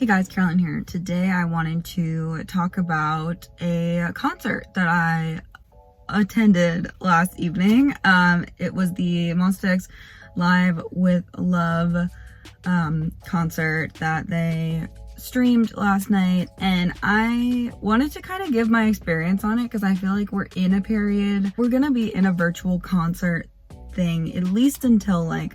Hey guys, Carolyn here. Today I wanted to talk about a concert that I attended last evening. It was the Monsta X Live with Love concert that they streamed last night, and I wanted to kind of give my experience on it because I feel like we're in a period, we're gonna be in a virtual concert thing at least until like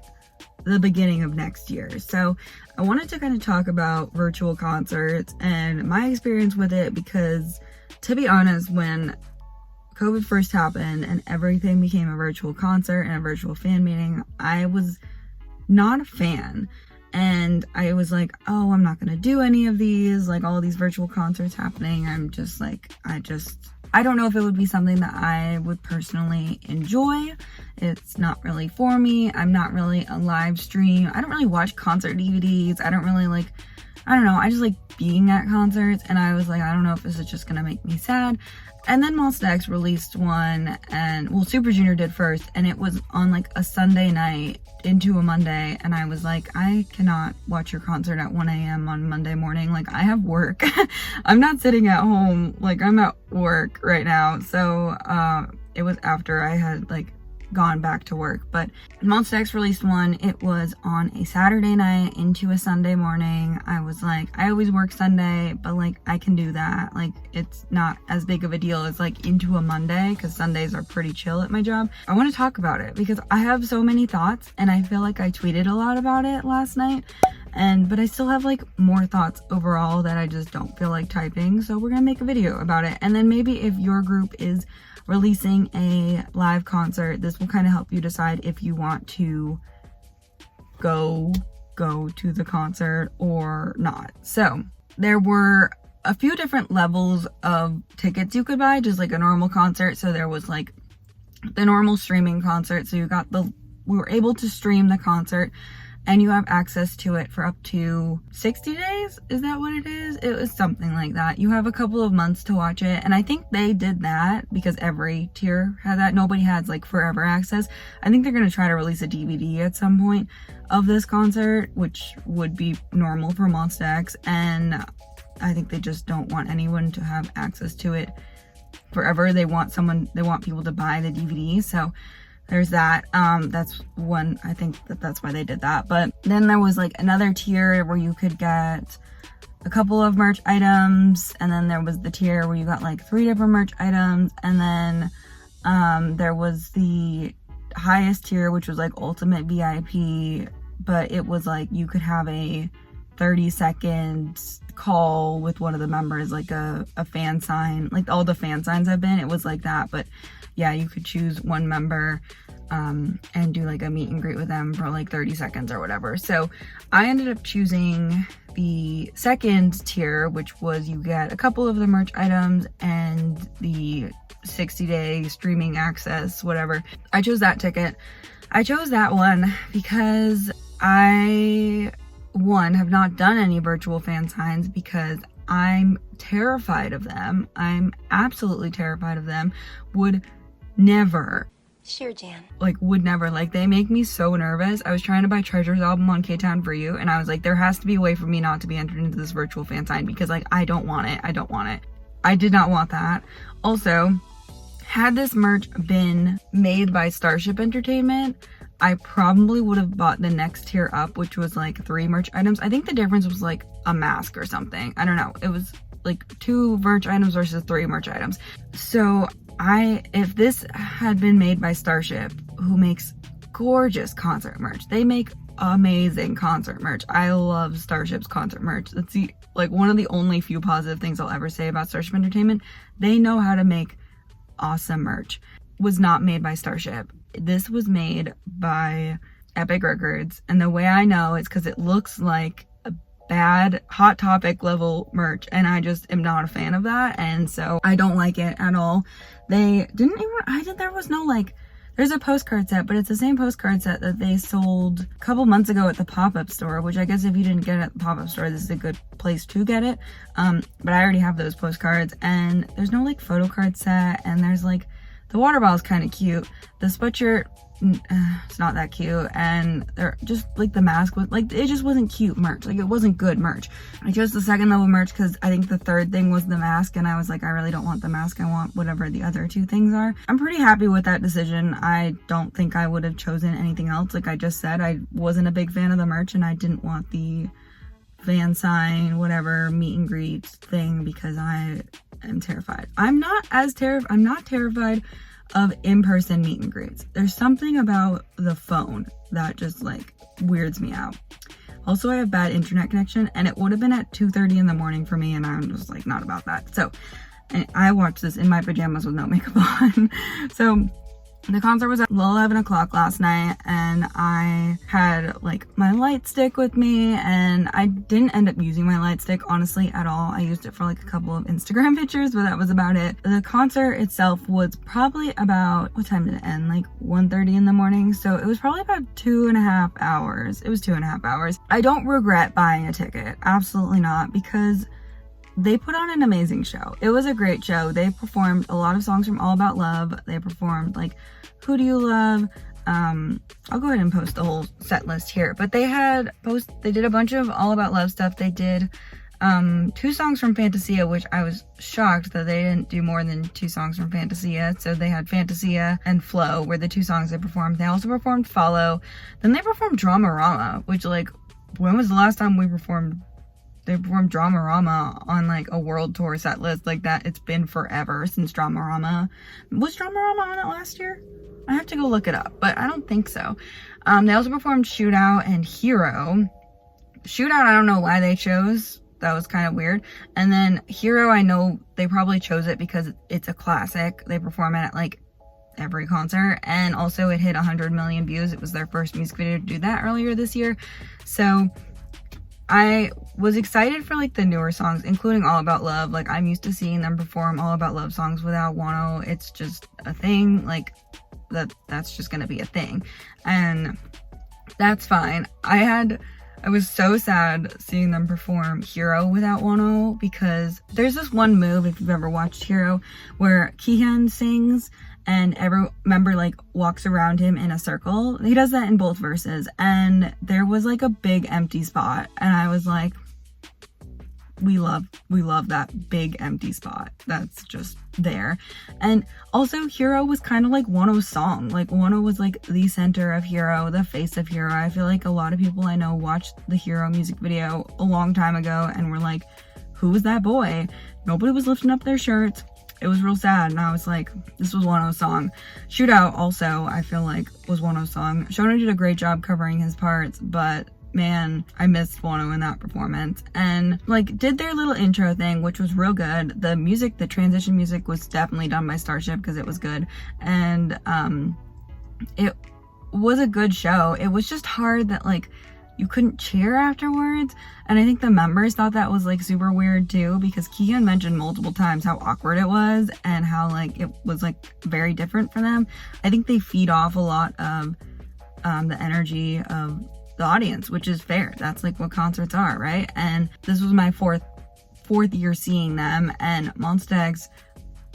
the beginning of next year. So I wanted to kind of talk about virtual concerts and my experience with it, because to be honest, when COVID first happened and everything became a virtual concert and a virtual fan meeting, I was not a fan. And I was like, oh, I'm not gonna do any of these, like all these virtual concerts happening. I'm just like, I don't know if it would be something that I would personally enjoy. It's not really for me. I'm not really a live stream. I don't really watch concert DVDs. I don't know. I just like being at concerts, and I was like, I don't know if this is just gonna make me sad. And then Monsta X released one, and well, Super Junior did first, and it was on like a Sunday night into a Monday, and I was like, I cannot watch your concert at 1 a.m. on Monday morning. Like, I have work. I'm not sitting at home. Like, I'm at work right now. So it was after I had like gone back to work. But Monsta X released one. It was on a Saturday night into a Sunday morning. I was like, I always work Sunday, but like I can do that. Like, it's not as big of a deal as like into a Monday, because Sundays are pretty chill at my job. I want to talk about it because I have so many thoughts, and I feel like I tweeted a lot about it last night, but I still have like more thoughts overall that I just don't feel like typing. So we're gonna make a video about it, and then maybe if your group is releasing a live concert, this will kind of help you decide if you want to go to the concert or not. So there were a few different levels of tickets you could buy, just like a normal concert. So there was like the normal streaming concert. So we were able to stream the concert, and you have access to it for up to 60 days. Is that what it is? It was something like that. You have a couple of months to watch it. And I think they did that because every tier had that. Nobody has like forever access. I think they're going to try to release a DVD at some point of this concert, which would be normal for Monsta X. And I think they just don't want anyone to have access to it forever. They want people to buy the DVD. So there's that. That's one, I think that's why they did that. But then there was like another tier where you could get a couple of merch items, and then there was the tier where you got like 3 different merch items, and then there was the highest tier, which was like ultimate VIP, but it was like you could have a 30-second call with one of the members, like a fan sign, like all the fan signs have been, it was like that. But yeah, you could choose one member and do like a meet and greet with them for like 30 seconds or whatever. So I ended up choosing the second tier, which was you get a couple of the merch items and the 60-day streaming access, whatever. I chose that ticket. I chose that one because I, one, have not done any virtual fan signs because I'm terrified of them. I'm absolutely terrified of them. Would never. Sure, Jan. Would never. Like, they make me so nervous. I was trying to buy Treasure's album on K-Town for You, and I was like, there has to be a way for me not to be entered into this virtual fan sign because, like, I don't want it. I don't want it. I did not want that. Also, had this merch been made by Starship Entertainment, I probably would have bought the next tier up, which was like 3 merch items. I think the difference was like a mask or something. I don't know. It was like 2 merch items versus 3 merch items. So if this had been made by Starship, who makes gorgeous concert merch, they make amazing concert merch. I love Starship's concert merch. That's one of the only few positive things I'll ever say about Starship Entertainment. They know how to make awesome merch. Was not made by Starship. This was made by Epic Records, and the way I know is because it looks like a bad Hot Topic level merch, and I just am not a fan of that, and so I don't like it at all. They didn't even, there was no like, there's a postcard set, but it's the same postcard set that they sold a couple months ago at the pop-up store, which I guess if you didn't get it at the pop-up store, this is a good place to get it. But I already have those postcards, and there's no like photo card set, and there's like, the water bottle is kind of cute. The sweatshirt it's not that cute, and they're just like, the mask was like, it just wasn't cute merch. Like, it wasn't good merch. I chose the second level merch because I think the third thing was the mask, and I was like, I really don't want the mask. I want whatever the other two things are. I'm pretty happy with that decision. I don't think I would have chosen anything else. Like I just said, I wasn't a big fan of the merch, and I didn't want the fan sign, whatever, meet and greet thing, because I am terrified. I'm not terrified of in-person meet and greets. There's something about the phone that just like weirds me out. Also, I have bad internet connection, and it would have been at 2:30 in the morning for me, and I'm just like not about that. So, and I watched this in my pajamas with no makeup on. So the concert was at 11 o'clock last night, and I had like my light stick with me, and I didn't end up using my light stick honestly at all. I used it for like a couple of Instagram pictures, but that was about it. The concert itself was probably about, what time did it end? Like 1:30 in the morning. So it was probably about 2.5 hours. It was 2.5 hours. I don't regret buying a ticket. Absolutely not, because they put on an amazing show. It was a great show. They performed a lot of songs from All About Love. They performed like Who Do You Love? I'll go ahead and post the whole set list here. But they did a bunch of All About Love stuff. They did 2 songs from Fantasia, which I was shocked that they didn't do more than 2 songs from Fantasia. So they had Fantasia and Flow were the 2 songs they performed. They also performed Follow. Then they performed Dramarama, which, like, when was the last time they performed Dramarama on like a world tour set list like that? It's been forever since Dramarama. Was Dramarama on it last year? I have to go look it up, but I don't think so. They also performed Shootout and Hero. Shootout, I don't know why they chose. That was kind of weird. And then Hero, I know they probably chose it because it's a classic. They perform it at like every concert, and also it hit 100 million views. It was their first music video to do that earlier this year. So I was excited for like the newer songs, including All About Love. Like, I'm used to seeing them perform All About Love songs without Wano. It's just a thing. Like, that's just gonna be a thing, and that's fine. I was so sad seeing them perform Hero without Wano, because there's this one move, if you've ever watched Hero, where Kihyun sings and every member like walks around him in a circle. He does that in both verses, and there was like a big empty spot, and I was like, we love that big empty spot that's just there. And also, Hero was kind of like Wano's song. Like, Wano was like the center of Hero, the face of Hero. I feel like a lot of people I know watched the Hero music video a long time ago and were like, who was that boy? Nobody was lifting up their shirts. It was real sad, and I was like, this was Wano's song. Shootout also, I feel like, was Wano's song. Shona did a great job covering his parts, but man, I missed Wano in that performance. And like, did their little intro thing, which was real good. The music, the transition music, was definitely done by Starship because it was good. And it was a good show. It was just hard that like you couldn't cheer afterwards, and I think the members thought that was like super weird too, because Kihyun mentioned multiple times how awkward it was and how like it was like very different for them. I think they feed off a lot of the energy of the audience, which is fair. That's like what concerts are, right? And this was my fourth year seeing them, and Monsta X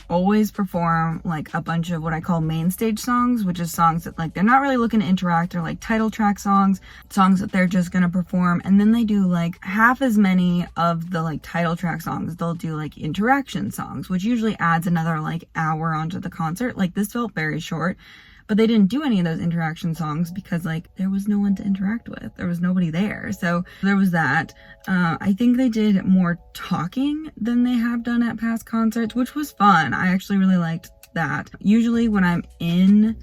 always perform like a bunch of what I call main stage songs, which is songs that like they're not really looking to interact, or like title track songs that they're just gonna perform. And then they do like half as many of the like title track songs. They'll do like interaction songs, which usually adds another like hour onto the concert. Like, this felt very short, but they didn't do any of those interaction songs because like there was no one to interact with. There was nobody there. So there was that. I think they did more talking than they have done at past concerts, which was fun. I actually really liked that. Usually when I'm in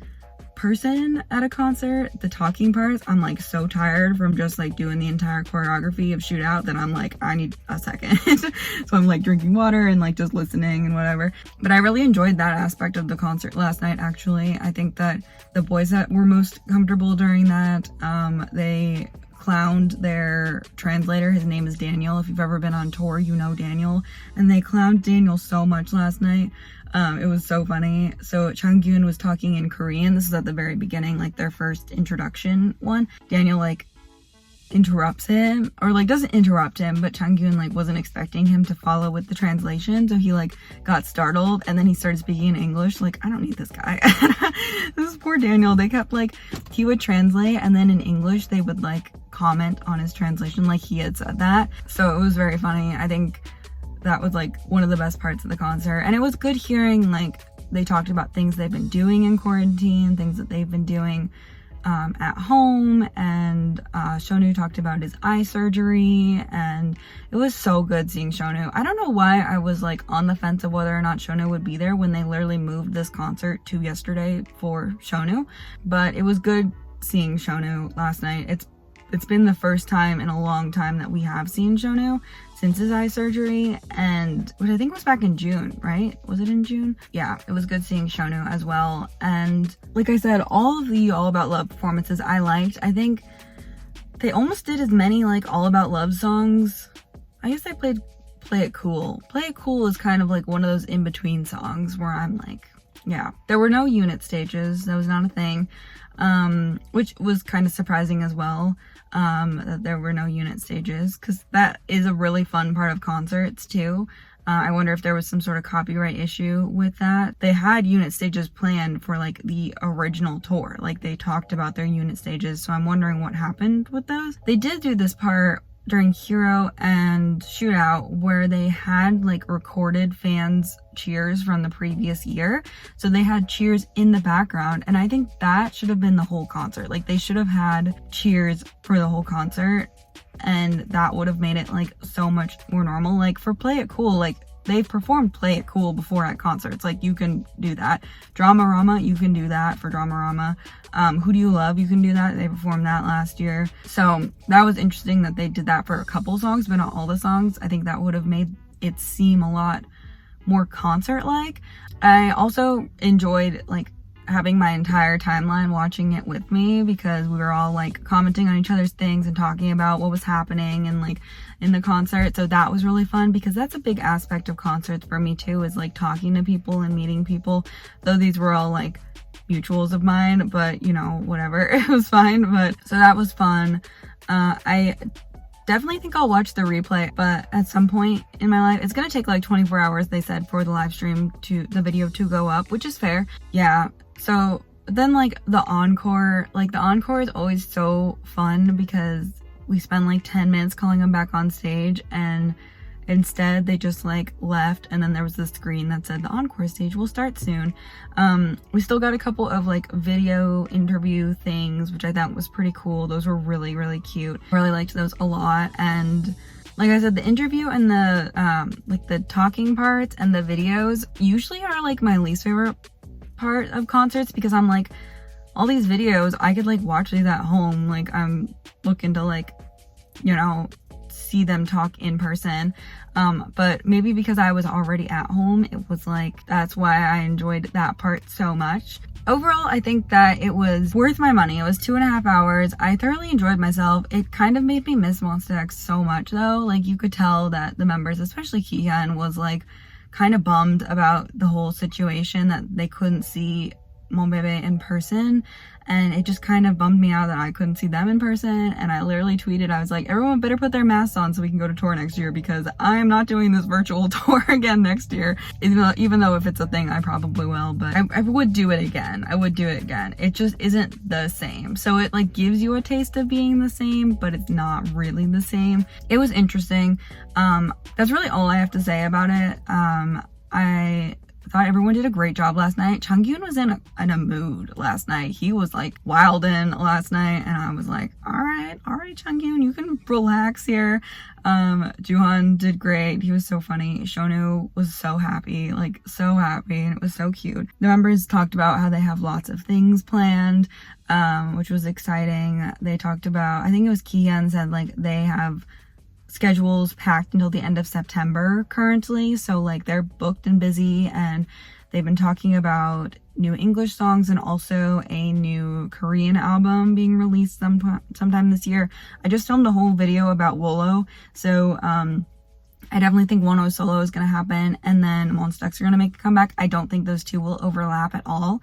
person at a concert, the talking parts, I'm like so tired from just like doing the entire choreography of Shootout that I'm like, I need a second. So I'm like drinking water and like just listening and whatever. But I really enjoyed that aspect of the concert last night, actually. I think that the boys that were most comfortable during that, they clowned their translator. His name is Daniel. If you've ever been on tour, you know Daniel. And they clowned Daniel so much last night. It was so funny. So Changgyun was talking in Korean. This is at the very beginning, like their first introduction one. Daniel like interrupts him, or like doesn't interrupt him, but Changyun like wasn't expecting him to follow with the translation, so he like got startled, and then he started speaking in English. Like, I don't need this guy. This is poor Daniel. They kept like, he would translate, and then in English they would like comment on his translation like he had said that. So it was very funny. I think that was like one of the best parts of the concert, and it was good hearing like they talked about things they've been doing in quarantine, things that they've been doing at home, and Shonu talked about his eye surgery, and it was so good seeing Shonu. I don't know why I was like on the fence of whether or not Shonu would be there when they literally moved this concert to yesterday for Shonu, but it was good seeing Shonu last night. It's been the first time in a long time that we have seen Shonu since his eye surgery, and which I think was back in June, right? Was it in June? Yeah, it was good seeing Shonu as well. And like I said, all of the All About Love performances I liked. I think they almost did as many like All About Love songs. I guess they played Play It Cool. Play It Cool is kind of like one of those in-between songs where I'm like, yeah. There were no unit stages. That was not a thing, which was kind of surprising as well, that there were no unit stages, because that is a really fun part of concerts too. I wonder if there was some sort of copyright issue with that. They had unit stages planned for like the original tour. Like they talked about their unit stages, so I'm wondering what happened with those. They did do this part during Hero and Shootout where they had like recorded fans cheers from the previous year, so they had cheers in the background, and I think that should have been the whole concert. Like they should have had cheers for the whole concert, and that would have made it like so much more normal. Like for Play It Cool, like they've performed Play It Cool before at concerts. Like you can do that. Dramarama, you can do that for Dramarama. Who Do You Love, you can do that. They performed that last year. So that was interesting that they did that for a couple songs, but not all the songs. I think that would have made it seem a lot more concert-like. I also enjoyed like having my entire timeline watching it with me, because we were all like commenting on each other's things and talking about what was happening and like in the concert. So that was really fun, because that's a big aspect of concerts for me too, is like talking to people and meeting people. Though these were all like mutuals of mine, but you know, whatever, it was fine. But so that was fun. I definitely think I'll watch the replay, but at some point in my life, it's gonna take like 24 hours, they said, for the live stream to the video to go up, which is fair. Yeah. So then like the encore is always so fun, because we spend like 10 minutes calling them back on stage, and instead they just like left, and then there was this screen that said the encore stage will start soon. We still got a couple of like video interview things, which I thought was pretty cool. Those were really, really cute. Really liked those a lot. And like I said, the interview and the like the talking parts and the videos usually are like my least favorite part of concerts, because I'm like, all these videos I could like watch these at home. Like I'm looking to like, you know, see them talk in person, but maybe because I was already at home, it was like, that's why I enjoyed that part so much. Overall, I think that it was worth my money. It was 2.5 hours. I thoroughly enjoyed myself. It kind of made me miss Monsta X so much though. Like you could tell that the members, especially Kihyun, was like kind of bummed about the whole situation, that they couldn't see Monbebe in person, and it just kind of bummed me out that I couldn't see them in person. And I literally tweeted, I was like, everyone better put their masks on so we can go to tour next year, because I am not doing this virtual tour again next year, even though if it's a thing I probably will, but I would do it again. I would do it again. It just isn't the same. So it like gives you a taste of being the same, but it's not really the same. It was interesting. That's really all I have to say about it. I thought everyone did a great job last night. Changyun was in a mood last night. He was like wildin' last night, and I was like, all right, Changyun, you can relax here. Juhan did great. He was so funny. Shonu was so happy, like so happy, and it was so cute. The members talked about how they have lots of things planned, which was exciting. They talked about, I think it was Kihyun said like they have schedules packed until the end of September currently, so like they're booked and busy, and they've been talking about new English songs and also a new Korean album being released sometime this year. I just filmed a whole video about Wolo, so I definitely think Wano Solo is going to happen, and then Monsta X are going to make a comeback. I don't think those two will overlap at all.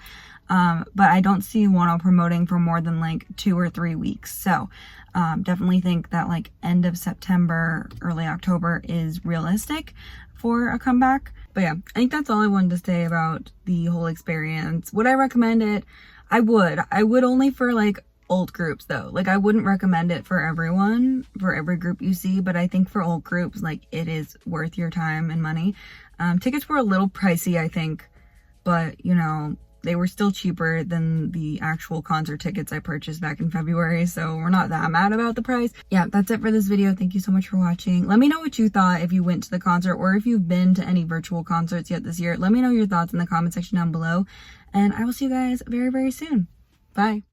But I don't see Wano promoting for more than like 2 or 3 weeks. So definitely think that like end of September, early October is realistic for a comeback. But yeah, I think that's all I wanted to say about the whole experience. Would I recommend it? I would only for like old groups though. Like I wouldn't recommend it for everyone, for every group you see, but I think for old groups, like it is worth your time and money. Tickets were a little pricey, I think, but you know, they were still cheaper than the actual concert tickets I purchased back in February, so we're not that mad about the price. Yeah, that's it for this video. Thank you so much for watching. Let me know what you thought if you went to the concert or if you've been to any virtual concerts yet this year. Let me know your thoughts in the comment section down below, and I will see you guys very, very soon. Bye.